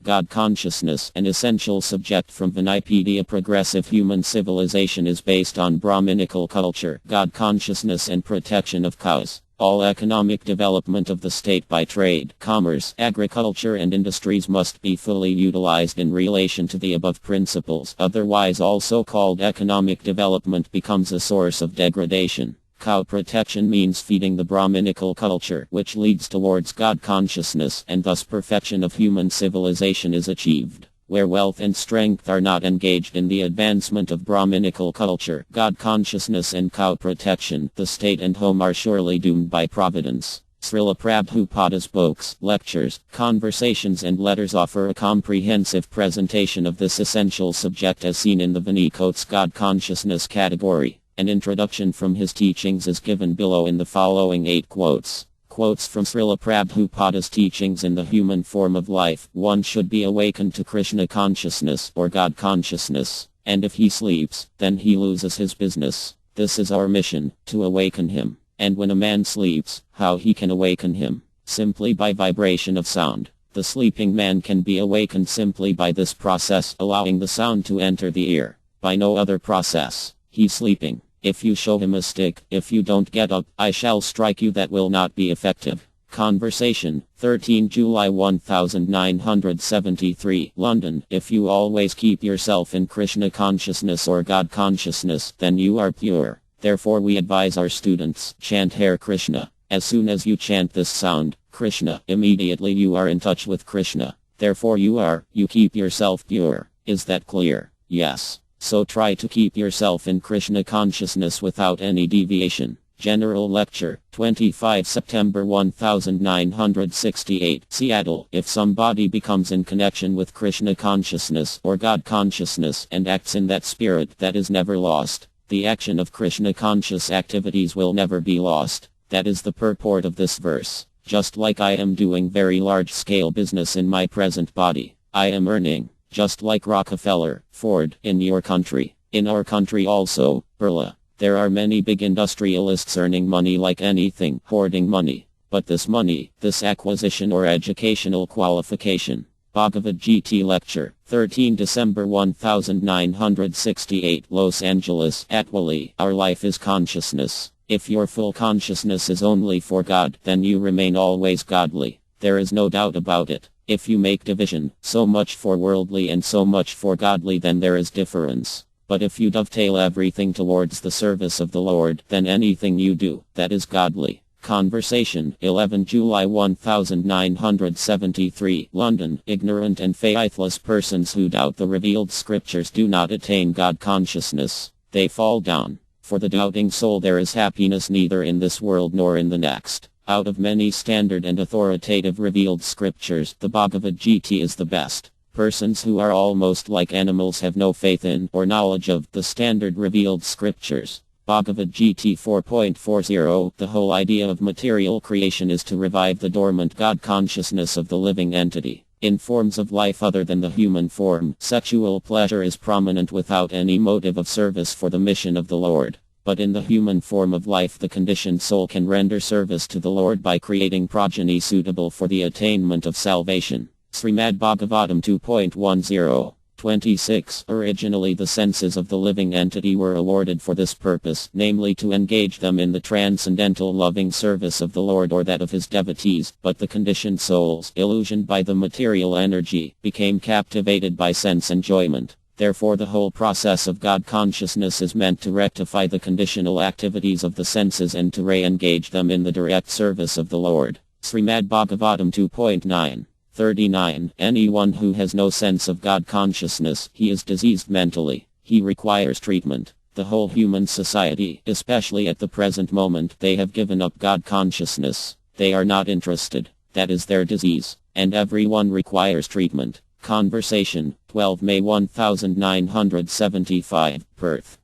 God consciousness, an essential subject from Vinipedia. Progressive human civilization is based on Brahminical culture, God consciousness and protection of cows. All economic development of the state by trade, commerce, agriculture and industries must be fully utilized in relation to the above principles, otherwise all so-called economic development becomes a source of degradation. Cow protection means feeding the Brahminical culture, which leads towards God consciousness, and thus perfection of human civilization is achieved. Where wealth and strength are not engaged in the advancement of Brahminical culture, God consciousness and cow protection, the state and home are surely doomed by providence. Srila Prabhupada's books, lectures, conversations and letters offer a comprehensive presentation of this essential subject as seen in the Vinikotes God consciousness category. An introduction from his teachings is given below in the following 8 quotes. Quotes from Srila Prabhupada's teachings in the human form of life. One should be awakened to Krishna consciousness or God consciousness, and if he sleeps, then he loses his business. This is our mission, to awaken him. And when a man sleeps, how he can awaken him? Simply by vibration of sound. The sleeping man can be awakened simply by this process, allowing the sound to enter the ear. By no other process. He's sleeping. If you show him a stick, if you don't get up, I shall strike you. That will not be effective. Conversation, 13 July 1973, London. If you always keep yourself in Krishna consciousness or God consciousness, then you are pure. Therefore we advise our students, chant Hare Krishna. As soon as you chant this sound, Krishna, immediately you are in touch with Krishna. Therefore you keep yourself pure. Is that clear? Yes. So try to keep yourself in Krishna consciousness without any deviation. General Lecture, 25 September 1968, Seattle. If somebody becomes in connection with Krishna consciousness or God consciousness and acts in that spirit, that is never lost. The action of Krishna conscious activities will never be lost. That is the purport of this verse. Just like I am doing very large scale business in my present body, I am earning. Just like Rockefeller, Ford, in your country. In our country also, Birla. There are many big industrialists earning money like anything, hoarding money. But this money, this acquisition or educational qualification. Bhagavad Gita Lecture, 13 December 1968, Los Angeles. Actually, our life is consciousness. If your full consciousness is only for God, then you remain always godly. There is no doubt about it. If you make division, so much for worldly and so much for godly, then there is difference. But if you dovetail everything towards the service of the Lord, then anything you do, that is godly. Conversation, 11 July 1973, London. Ignorant and faithless persons who doubt the revealed scriptures do not attain God consciousness. They fall down. For the doubting soul there is happiness neither in this world nor in the next. Out of many standard and authoritative revealed scriptures, the Bhagavad Gita is the best. Persons who are almost like animals have no faith in or knowledge of the standard revealed scriptures. Bhagavad Gita 4.40. The whole idea of material creation is to revive the dormant God consciousness of the living entity. In forms of life other than the human form, sexual pleasure is prominent without any motive of service for the mission of the Lord. But in the human form of life the conditioned soul can render service to the Lord by creating progeny suitable for the attainment of salvation. Srimad Bhagavatam 2.10. 26. Originally the senses of the living entity were awarded for this purpose, namely to engage them in the transcendental loving service of the Lord or that of his devotees, but the conditioned souls, illusioned by the material energy, became captivated by sense enjoyment. Therefore the whole process of God consciousness is meant to rectify the conditional activities of the senses and to re-engage them in the direct service of the Lord. Srimad Bhagavatam 2.9. 39. Anyone who has no sense of God consciousness, he is diseased mentally. He requires treatment. The whole human society, especially at the present moment, they have given up God consciousness. They are not interested. That is their disease. And everyone requires treatment. Conversation, 12 May 1975, Perth.